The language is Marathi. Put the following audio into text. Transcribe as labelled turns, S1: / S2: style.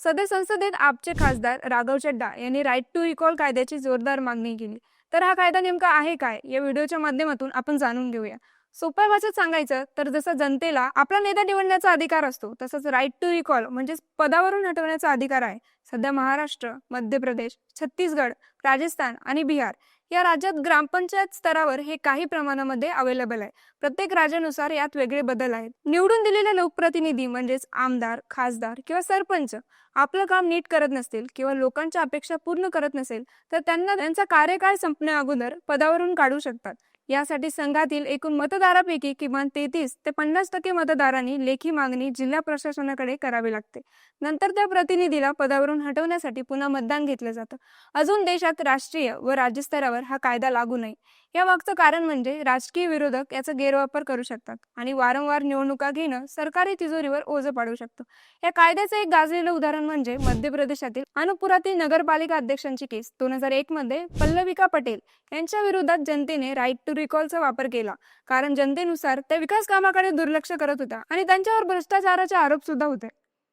S1: सध्या संसदेत आपचे खासदार राघव चड्डा यांनी राईट टू रिकॉल कायद्याची जोरदार मागणी केली. तर हा कायदा नेमका आहे काय, या व्हिडिओच्या माध्यमातून आपण जाणून घेऊया. सोप्या भाषेत सांगायचं तर जसं जनतेला आपला नेता निवडण्याचा अधिकार असतो, तसंच राईट टू रिकॉल म्हणजे पदावरून हटवण्याचा अधिकार आहे. सध्या महाराष्ट्र, मध्य प्रदेश, छत्तीसगड, राजस्थान आणि बिहार या राज्यात ग्रामपंचायत स्तरावर हे काही प्रमाणामध्ये अवेलेबल आहे. प्रत्येक राज्यानुसार यात वेगळे बदल आहेत. निवडून दिलेले लोकप्रतिनिधी म्हणजेच आमदार, खासदार किंवा सरपंच आपलं काम नीट करत नसतील किंवा लोकांच्या अपेक्षा पूर्ण करत नसेल, तर त्यांना त्यांचा कार्यकाळ संपण्या अगोदर पदावरून काढू शकतात. यासाठी संघातील एकूण मतदारापैकी किमान 33 ते 50% मतदारांनी लेखी मागणी जिल्हा प्रशासनाकडे करावी लागते. नंतर त्या प्रतिनिधीला पदावरून हटवण्यासाठी पुन्हा मतदान घेतलं जातं. अजून देशात राष्ट्रीय व राज्य स्तरावर हा कायदा लागू नाही. या मागचं कारण म्हणजे राजकीय विरोधक याचा गैरवापर करू शकतात आणि वारंवार निवडणुका घेणं सरकारी तिजोरीवर ओझं पाडू शकतं. या कायद्याचं एक गाजलेलं उदाहरण म्हणजे मध्य प्रदेशातील अनुपुरातील नगरपालिका अध्यक्षांची केस. 2001 मध्ये पल्लविका पटेल यांच्या विरोधात जनतेने राईट टू रिकॉलचा वापर केला, कारण जनतेनुसार त्या विकास कामाकडे दुर्लक्ष करत होत्या आणि त्यांच्यावर भ्रष्टाचाराचे आरोप सुद्धा होते.